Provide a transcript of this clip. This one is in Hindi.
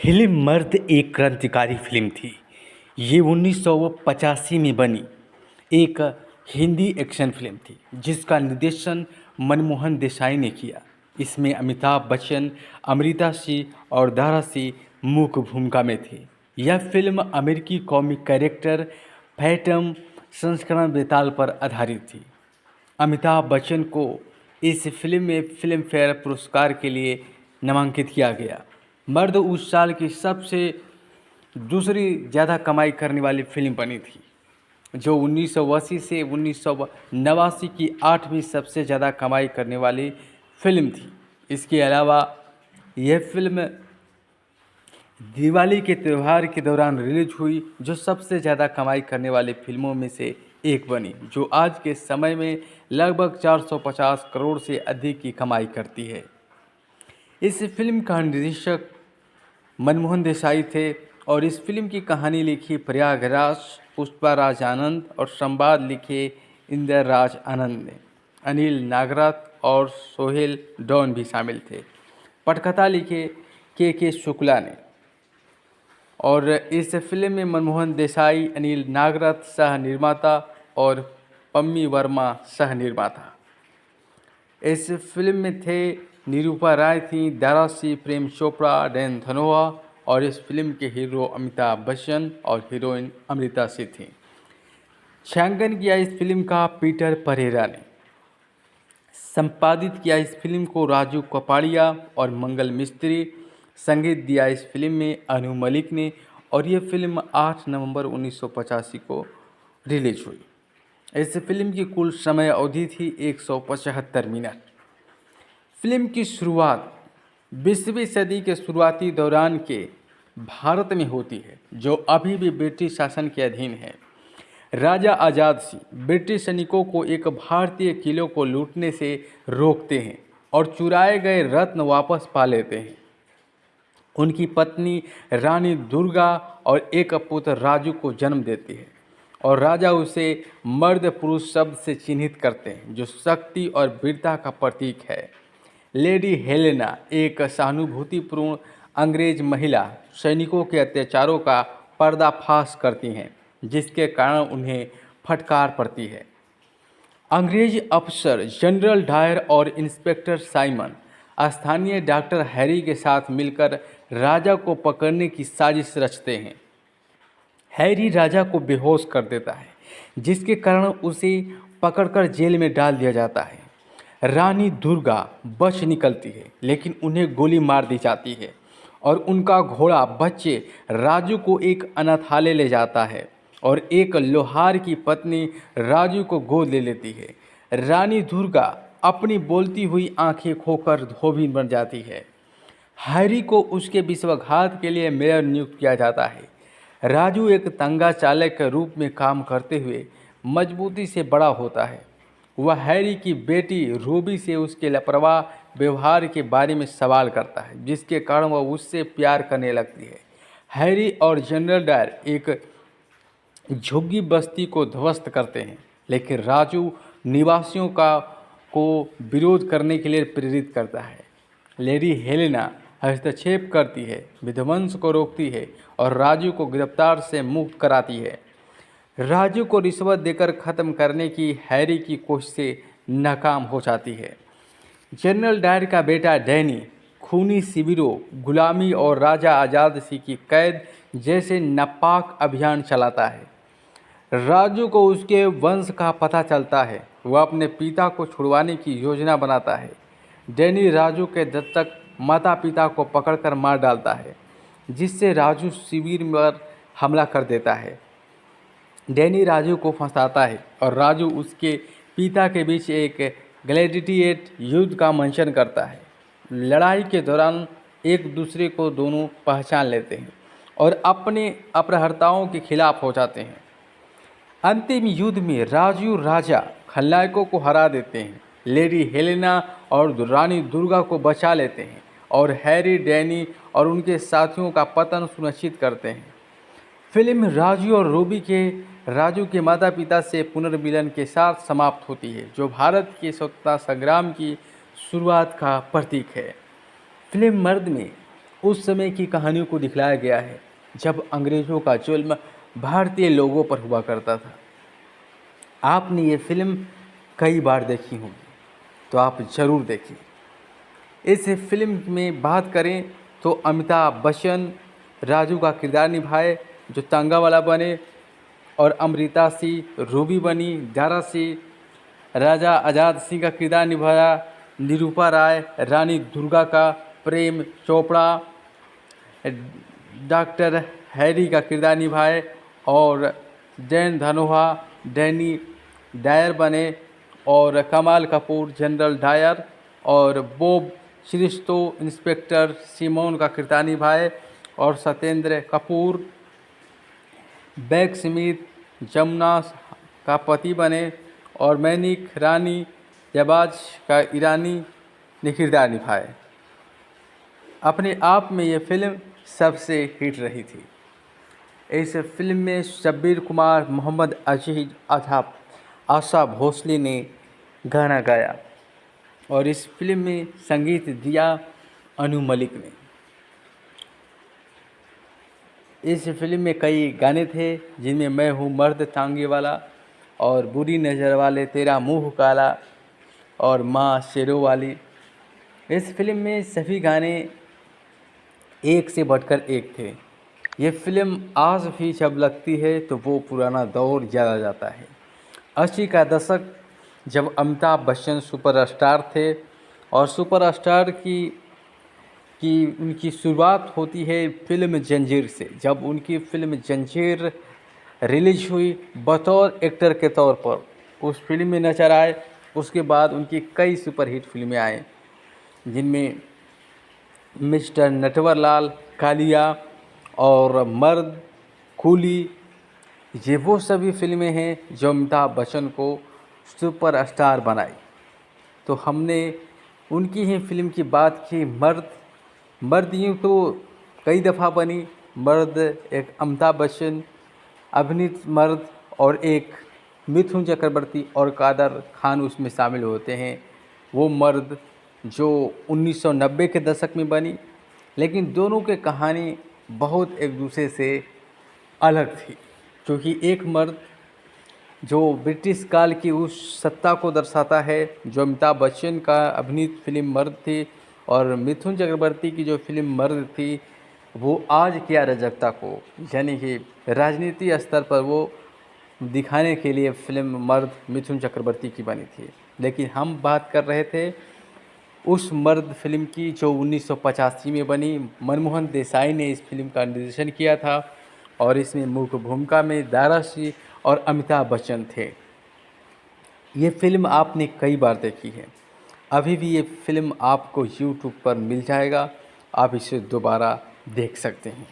फिल्म मर्द एक क्रांतिकारी फिल्म थी। ये 1985 में बनी एक हिंदी एक्शन फिल्म थी जिसका निर्देशन मनमोहन देसाई ने किया। इसमें अमिताभ बच्चन, अमृता सिंह और दारा सिंह मुख्य भूमिका में थे। यह फिल्म अमेरिकी कॉमिक कैरेक्टर फैंटम संस्करण बेताल पर आधारित थी। अमिताभ बच्चन को इस फिल्म में फिल्म फेयर पुरस्कार के लिए नामांकित किया गया। मर्द उस साल की सबसे दूसरी ज़्यादा कमाई करने वाली फिल्म बनी थी, जो 1980 से 1989 की 8वीं सबसे ज़्यादा कमाई करने वाली फिल्म थी। इसके अलावा यह फिल्म दिवाली के त्यौहार के दौरान रिलीज हुई, जो सबसे ज़्यादा कमाई करने वाली फिल्मों में से एक बनी, जो आज के समय में लगभग 450 करोड़ से अधिक की कमाई करती है। इस फिल्म का निर्देशक मनमोहन देसाई थे और इस फिल्म की कहानी लिखी प्रयागराज पुष्पाराज आनंद और संवाद लिखे इंदिरा राज आनंद ने। अनिल नागराथ और सोहेल डॉन भी शामिल थे। पटकथा लिखे के शुक्ला ने। और इस फिल्म में मनमोहन देसाई, अनिल नागराथ सह निर्माता और पम्मी वर्मा सह निर्माता। इस फिल्म में थे निरूपा राय थी, दारा सिंह, प्रेम चोपड़ा, डैन धनोआ और इस फिल्म के हीरो अमिताभ बच्चन और हीरोइन अमृता सिंह थी। छायांकन किया इस फिल्म का पीटर परेरा ने। संपादित किया इस फिल्म को राजू कपाड़िया और मंगल मिस्त्री। संगीत दिया इस फिल्म में अनु मलिक ने और ये फिल्म 8 नवंबर 1985 को रिलीज हुई। इस फिल्म की कुल समय अवधि थी 175 मिनट। फिल्म की शुरुआत 20वीं सदी के शुरुआती दौरान के भारत में होती है, जो अभी भी ब्रिटिश शासन के अधीन है। राजा आजाद सिंह ब्रिटिश सैनिकों को एक भारतीय किले को लूटने से रोकते हैं और चुराए गए रत्न वापस पा लेते हैं। उनकी पत्नी रानी दुर्गा और एक पुत्र राजू को जन्म देती है और राजा उसे मर्द पुरुष शब्द से चिन्हित करते हैं, जो शक्ति और वीरता का प्रतीक है। लेडी हेलेना एक सहानुभूतिपूर्ण अंग्रेज महिला सैनिकों के अत्याचारों का पर्दाफाश करती हैं, जिसके कारण उन्हें फटकार पड़ती है। अंग्रेज अफसर जनरल डायर और इंस्पेक्टर साइमन स्थानीय डॉक्टर हैरी के साथ मिलकर राजा को पकड़ने की साजिश रचते हैं। हैरी राजा को बेहोश कर देता है, जिसके कारण उसे पकड़कर जेल में डाल दिया जाता है। रानी दुर्गा बच निकलती है, लेकिन उन्हें गोली मार दी जाती है और उनका घोड़ा बच्चे राजू को एक अनाथालय ले जाता है और एक लोहार की पत्नी राजू को गोद ले लेती है। रानी दुर्गा अपनी बोलती हुई आंखें खोकर धोबी बन जाती है। हैरी को उसके विश्वासघात के लिए मेयर नियुक्त किया जाता है। राजू एक तंगा चालक के रूप में काम करते हुए मजबूती से बड़ा होता है। वह हैरी की बेटी रूबी से उसके लापरवाह व्यवहार के बारे में सवाल करता है, जिसके कारण वह उससे प्यार करने लगती है। हैरी और जनरल डायर एक झुग्गी बस्ती को ध्वस्त करते हैं, लेकिन राजू निवासियों को विरोध करने के लिए प्रेरित करता है। लेडी हेलेना हस्तक्षेप करती है, विध्वंस को रोकती है और राजू को गिरफ्तार से मुक्त कराती है। राजू को रिश्वत देकर ख़त्म करने की हैरी की कोशिशें नाकाम हो जाती है। जनरल डायर का बेटा डैनी खूनी शिविरों, गुलामी और राजा आजाद सिंह की कैद जैसे नापाक अभियान चलाता है। राजू को उसके वंश का पता चलता है। वह अपने पिता को छुड़वाने की योजना बनाता है। डैनी राजू के दत्तक माता पिता को पकड़कर मार डालता है, जिससे राजू शिविर पर हमला कर देता है। डैनी राजू को फंसाता है और राजू उसके पिता के बीच एक ग्लैडिएट युद्ध का मंचन करता है। लड़ाई के दौरान एक दूसरे को दोनों पहचान लेते हैं और अपने अपहर्ताओं के खिलाफ हो जाते हैं। अंतिम युद्ध में राजू राजा खलनायकों को हरा देते हैं, लेडी हेलेना और रानी दुर्गा को बचा लेते हैं और हैरी, डैनी और उनके साथियों का पतन सुनिश्चित करते हैं। फिल्म राजू के माता पिता से पुनर्मिलन के साथ समाप्त होती है, जो भारत के स्वतंत्रता संग्राम की शुरुआत का प्रतीक है। फिल्म मर्द में उस समय की कहानियों को दिखलाया गया है जब अंग्रेज़ों का जुल्म भारतीय लोगों पर हुआ करता था। आपने ये फ़िल्म कई बार देखी होगी, तो आप ज़रूर देखिए। इस फ़िल्म में बात करें तो अमिताभ बच्चन राजू का किरदार निभाए जो तांगा वाला बने, और अमृता सिंह रूबी बनी, दारा सिंह राजा आज़ाद सिंह का किरदार निभाया, निरूपा राय रानी दुर्गा का, प्रेम चोपड़ा डॉक्टर हैरी का किरदार निभाए, और जैन धनोआ डैनी डायर बने, और कमाल कपूर जनरल डायर, और बॉब श्रिस्तो इंस्पेक्टर सिमोन का किरदार निभाए, और सत्येंद्र कपूर बैग स्मिथ जमुना का पति बने, और मैनिक रानी जबाज का ईरानी ने किरदार निभाए। अपने आप में ये फिल्म सबसे हिट रही थी। इस फिल्म में शब्बीर कुमार, मोहम्मद अजीज, आशा भोसले ने गाना गाया, और इस फिल्म में संगीत दिया अनु मलिक ने। इस फिल्म में कई गाने थे जिनमें मैं हूँ मर्द तांगे वाला, और बुरी नज़र वाले, तेरा मुंह काला, और माँ शेरों वाली। इस फिल्म में सभी गाने एक से बढ़कर एक थे। ये फिल्म आज भी जब लगती है तो वो पुराना दौर याद आ जाता है। 80 का दशक जब अमिताभ बच्चन सुपरस्टार थे, और सुपरस्टार की उनकी शुरुआत होती है फिल्म जंजीर से। जब उनकी फिल्म जंजीर रिलीज हुई बतौर एक्टर के तौर पर, उस फिल्म में नजर आए। उसके बाद उनकी कई सुपरहिट फिल्में आए जिनमें मिस्टर नटवरलाल, कालिया और मर्द, कूली, ये वो सभी फिल्में हैं जो अमिताभ बच्चन को सुपरस्टार बनाई। तो हमने उनकी ही फिल्म की बात की। मर्द यूँ तो कई दफ़ा बनी। मर्द एक अमिताभ बच्चन अभिनीत मर्द, और एक मिथुन चक्रवर्ती और कादर खान उसमें शामिल होते हैं। वो मर्द जो 1990 के दशक में बनी, लेकिन दोनों के कहानी बहुत एक दूसरे से अलग थी, क्योंकि एक मर्द जो ब्रिटिश काल की उस सत्ता को दर्शाता है जो अमिताभ बच्चन का अभिनीत फिल्म मर्द थी, और मिथुन चक्रवर्ती की जो फिल्म मर्द थी वो आज की अराजकता को, यानी कि राजनीति स्तर पर वो दिखाने के लिए फिल्म मर्द मिथुन चक्रवर्ती की बनी थी। लेकिन हम बात कर रहे थे उस मर्द फिल्म की जो 1985 में बनी। मनमोहन देसाई ने इस फिल्म का निर्देशन किया था, और इसमें मुख्य भूमिका में दारा सिंह और अमिताभ बच्चन थे। ये फिल्म आपने कई बार देखी है। अभी भी ये फिल्म आपको यूट्यूब पर मिल जाएगा, आप इसे दोबारा देख सकते हैं।